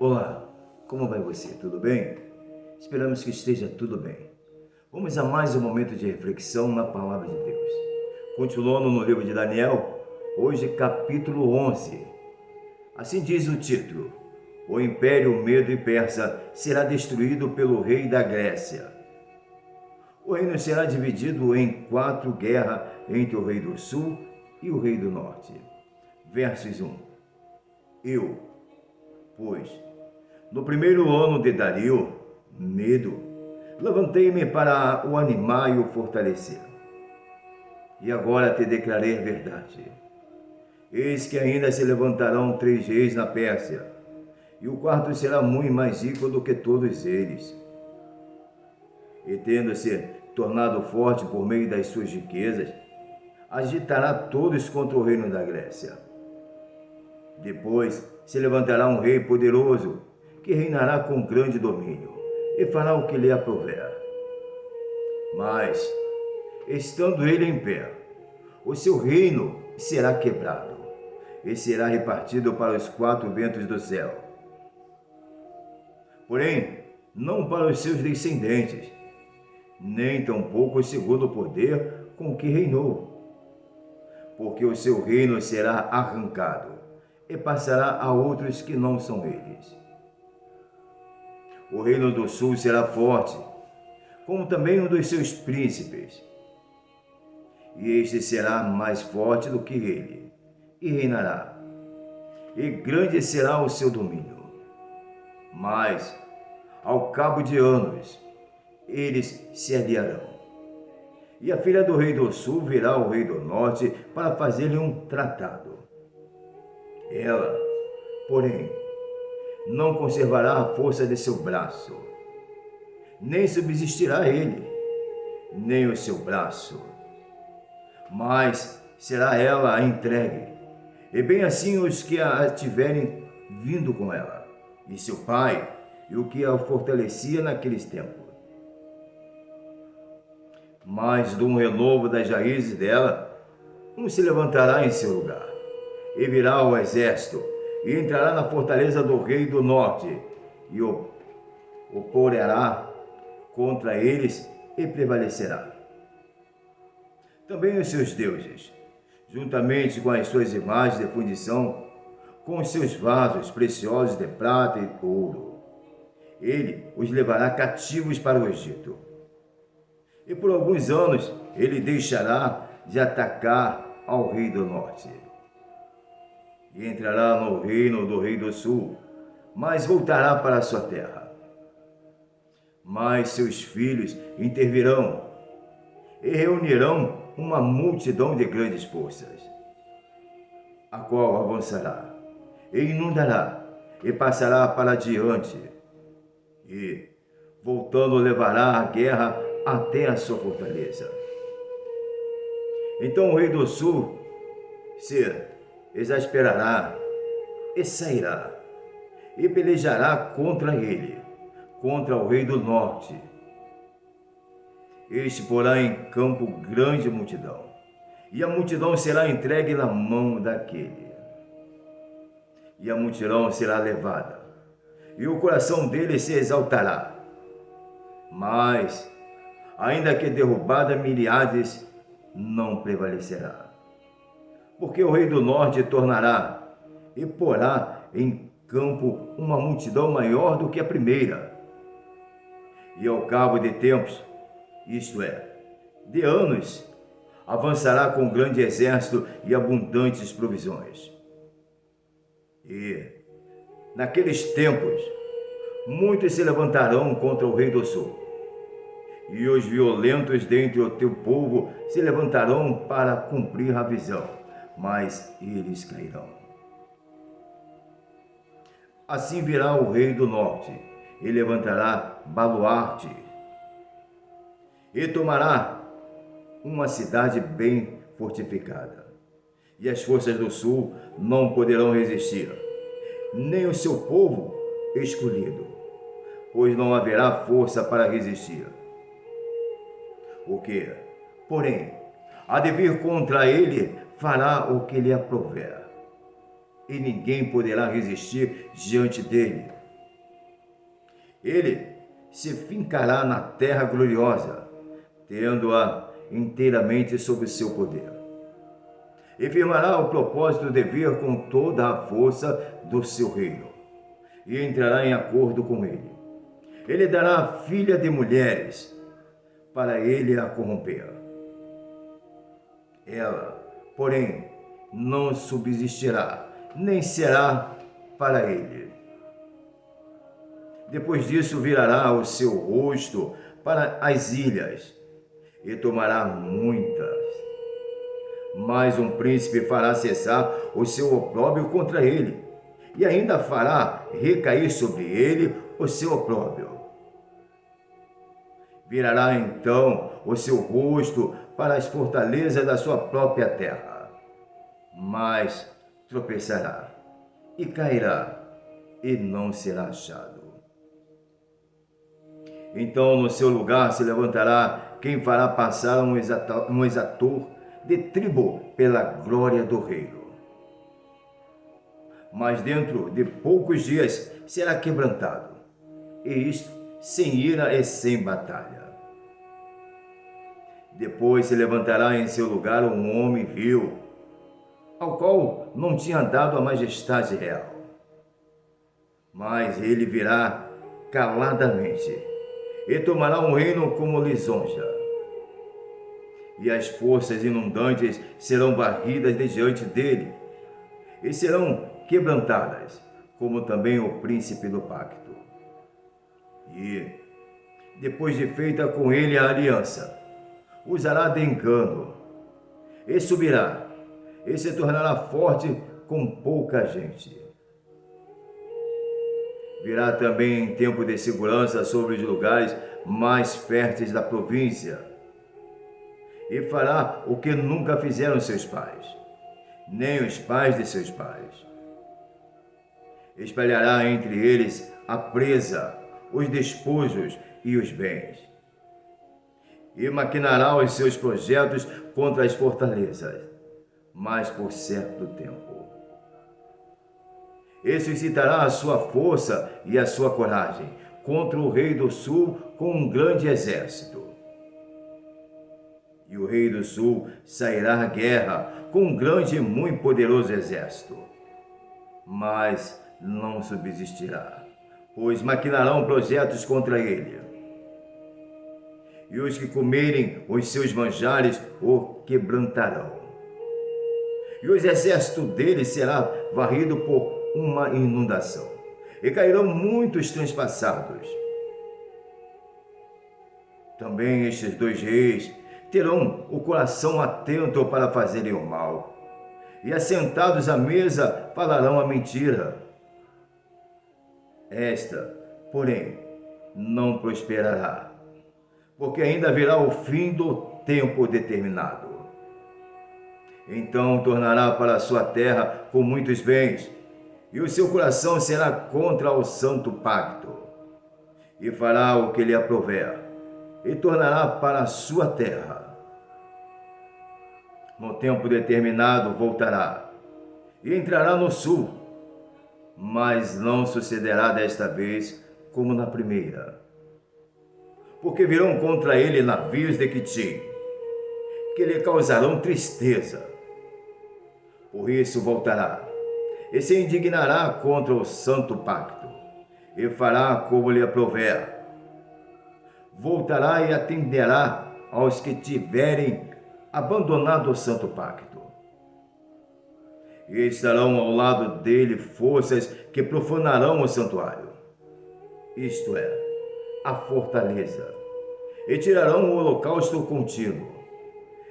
Olá, como vai você? Tudo bem? Esperamos que esteja tudo bem. Vamos a mais um momento de reflexão na Palavra de Deus. Continuando no livro de Daniel, hoje capítulo 11. Assim diz o título: O Império Medo e Persa será destruído pelo rei da Grécia. O reino será dividido em 4 guerras entre o rei do sul e o rei do norte. Versos 1. Eu, pois, no primeiro ano de Dario, Medo, levantei-me para o animar e o fortalecer. E agora te declarei a verdade. Eis que ainda se levantarão 3 reis na Pérsia, e o quarto será muito mais rico do que todos eles. E tendo-se tornado forte por meio das suas riquezas, agitará todos contra o reino da Grécia. Depois se levantará um rei poderoso, que reinará com grande domínio, e fará o que lhe aprouver. Mas, estando ele em pé, o seu reino será quebrado, e será repartido para os 4 ventos do céu. Porém, não para os seus descendentes, nem tampouco segundo o poder com que reinou, porque o seu reino será arrancado, e passará a outros que não são eles. O reino do sul será forte, como também um dos seus príncipes. E este será mais forte do que ele, e reinará. E grande será o seu domínio. Mas, ao cabo de anos, eles se aliarão. E a filha do rei do sul virá ao rei do norte para fazer-lhe um tratado. Ela, porém, não conservará a força de seu braço, nem subsistirá ele, nem o seu braço. Mas será ela entregue, e bem assim os que a tiverem vindo com ela, e seu pai, e o que a fortalecia naqueles tempos. Mas de um renovo das raízes dela, um se levantará em seu lugar, e virá o exército, e entrará na fortaleza do rei do norte, e oporá contra eles, e prevalecerá. Também os seus deuses, juntamente com as suas imagens de fundição, com os seus vasos preciosos de prata e ouro, ele os levará cativos para o Egito. E por alguns anos ele deixará de atacar ao rei do norte. E entrará no reino do rei do sul, mas voltará para a sua terra. Mas seus filhos intervirão e reunirão uma multidão de grandes forças, a qual avançará, e inundará, e passará para diante, e, voltando, levará a guerra até a sua fortaleza. Então o rei do sul se exasperará, e sairá, e pelejará contra ele, contra o rei do norte. Este porá em campo grande multidão, e a multidão será entregue na mão daquele. E a multidão será levada, e o coração dele se exaltará. Mas, ainda que derrubada milhares, não prevalecerá. Porque o rei do norte tornará, e porá em campo uma multidão maior do que a primeira. E ao cabo de tempos, isto é, de anos, avançará com grande exército e abundantes provisões. E, naqueles tempos, muitos se levantarão contra o rei do sul, e os violentos dentre o teu povo se levantarão para cumprir a visão, mas eles cairão. Assim virá o rei do norte, e levantará baluarte, e tomará uma cidade bem fortificada. E as forças do sul não poderão resistir, nem o seu povo escolhido, pois não haverá força para resistir. O que, porém, há de vir contra ele, fará o que lhe aprouver, e ninguém poderá resistir diante dele, Ele se fincará na terra gloriosa, tendo-a inteiramente sob seu poder. E firmará o propósito de vir com toda a força do seu reino, e entrará em acordo com ele. Ele dará filha de mulheres, para ele a corromper. Ela, porém, não subsistirá, nem será para ele. Depois disso virará o seu rosto para as ilhas, e tomará muitas. Mas um príncipe fará cessar o seu opróbrio contra ele, e ainda fará recair sobre ele o seu opróbrio. Virará então o seu rosto para as fortalezas da sua própria terra, mas tropeçará e cairá, e não será achado. Então no seu lugar se levantará quem fará passar um exator de tribo pela glória do reino. Mas dentro de poucos dias será quebrantado, e isto sem ira e sem batalha. Depois se levantará em seu lugar um homem vil, ao qual não tinha dado a majestade real. Mas ele virá caladamente, e tomará um reino como lisonja. E as forças inundantes serão varridas de diante dele, e serão quebrantadas, como também o príncipe do pacto. E, depois de feita com ele a aliança, usará de engano, e subirá, e se tornará forte com pouca gente. Virá também em tempo de segurança sobre os lugares mais férteis da província, e fará o que nunca fizeram seus pais, nem os pais de seus pais. Espalhará entre eles a presa, os despojos e os bens, e maquinará os seus projetos contra as fortalezas, mas por certo tempo. E suscitará a sua força e a sua coragem contra o rei do sul com um grande exército. E o rei do sul sairá à guerra com um grande e muito poderoso exército, mas não subsistirá, pois maquinarão projetos contra ele. E os que comerem os seus manjares o quebrantarão. E o exército dele será varrido por uma inundação, e cairão muitos transpassados. Também estes dois reis terão o coração atento para fazerem o mal, e assentados à mesa falarão a mentira. Esta, porém, não prosperará, porque ainda virá o fim do tempo determinado. Então tornará para a sua terra com muitos bens, e o seu coração será contra o santo pacto, e fará o que lhe aprouver, e tornará para a sua terra. No tempo determinado voltará, e entrará no sul, mas não sucederá desta vez como na primeira. Porque virão contra ele navios de Quitim, que lhe causarão tristeza. Por isso voltará, e se indignará contra o santo pacto, e fará como lhe aprouver. Voltará e atenderá aos que tiverem abandonado o santo pacto. E estarão ao lado dele forças que profanarão o santuário, isto é, a fortaleza, e tirarão o holocausto contínuo,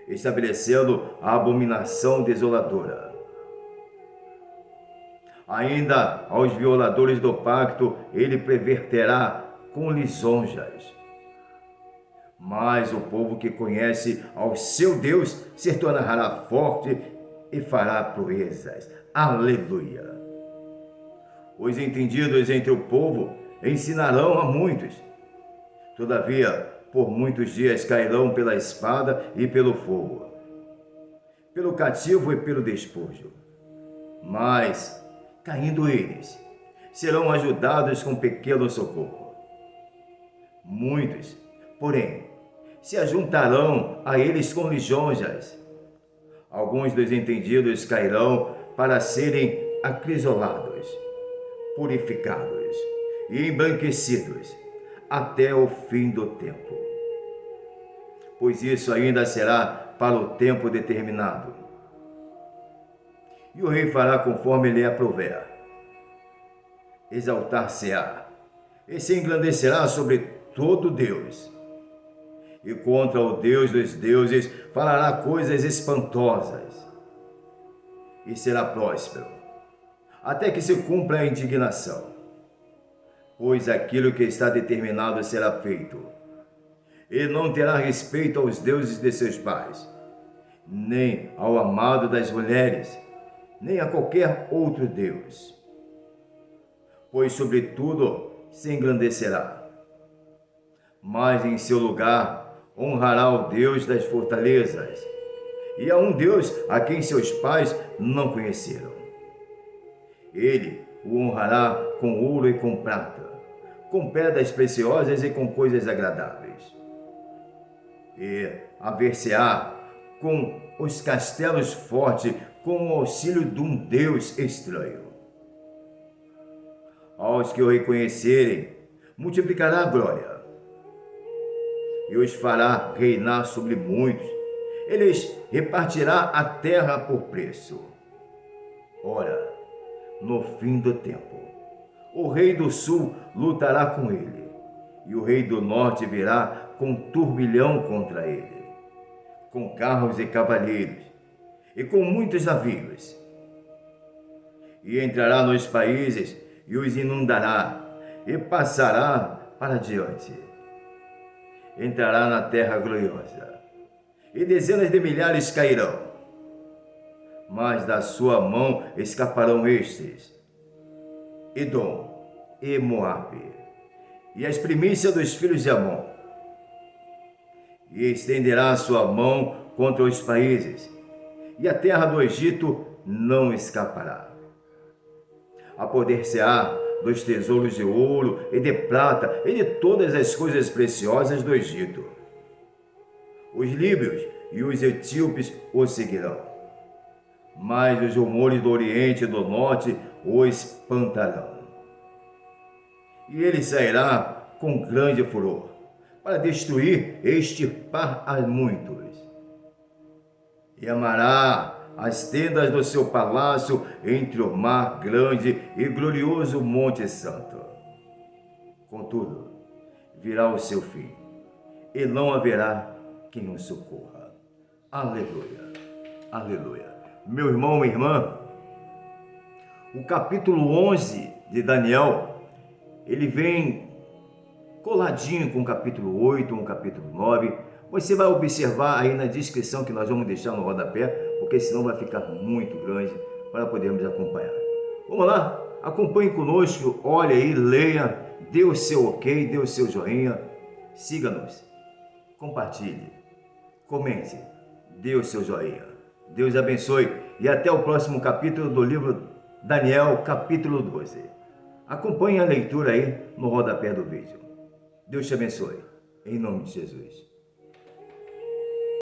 estabelecendo a abominação desoladora. Ainda aos violadores do pacto ele perverterá com lisonjas. Mas o povo que conhece ao seu Deus se tornará forte e fará proezas. Aleluia! Os entendidos entre o povo ensinarão a muitos. Todavia, por muitos dias cairão pela espada e pelo fogo, pelo cativo e pelo despojo. Mas, caindo eles, serão ajudados com pequeno socorro. Muitos, porém, se ajuntarão a eles com lisonjas. Alguns dos entendidos cairão para serem acrisolados, purificados e embranquecidos até o fim do tempo. Pois isso ainda será para o tempo determinado. E o rei fará conforme lhe aprouver. Exaltar-se-á e se engrandecerá sobre todo Deus. E contra o Deus dos deuses falará coisas espantosas. E será próspero, até que se cumpra a indignação. Pois aquilo que está determinado será feito. E não terá respeito aos deuses de seus pais, nem ao amado das mulheres, nem a qualquer outro Deus. Pois sobretudo se engrandecerá. Mas em seu lugar honrará o Deus das fortalezas, e a um Deus a quem seus pais não conheceram. Ele o honrará com ouro e com prata, com pedras preciosas e com coisas agradáveis. E haver-se-á com os castelos fortes, com o auxílio de um Deus estranho. Aos que o reconhecerem, multiplicará a glória, e os fará reinar sobre muitos. Eles repartirá a terra por preço. Ora, no fim do tempo, o rei do sul lutará com ele, e o rei do norte virá com turbilhão contra ele, com carros e cavaleiros, e com muitos navios. E entrará nos países e os inundará, e passará para diante. Entrará na terra gloriosa, e dezenas de milhares cairão, mas da sua mão escaparão estes: Edom e Moabe, e as primícias dos filhos de Amon. E estenderá a sua mão contra os países, e a terra do Egito não escapará. Apoder-se-á dos tesouros de ouro e de prata e de todas as coisas preciosas do Egito. Os líbios e os etíopes o seguirão, mas os rumores do Oriente e do Norte o espantarão. E ele sairá com grande furor, para destruir e extirpar a muitos. E amará as tendas do seu palácio entre o mar grande e glorioso Monte Santo. Contudo, virá o seu fim, e não haverá quem o socorra. Aleluia, aleluia. Meu irmão, minha irmã, o capítulo 11 de Daniel, ele vem coladinho com o capítulo 8, o capítulo 9. Você vai observar aí na descrição que nós vamos deixar no rodapé, porque senão vai ficar muito grande para podermos acompanhar. Vamos lá, acompanhe conosco, olhe aí, leia, dê o seu ok, dê o seu joinha, siga-nos, compartilhe, comente, dê o seu joinha. Deus abençoe e até o próximo capítulo do livro Daniel, capítulo 12. Acompanhe a leitura aí no rodapé do vídeo. Deus te abençoe, em nome de Jesus.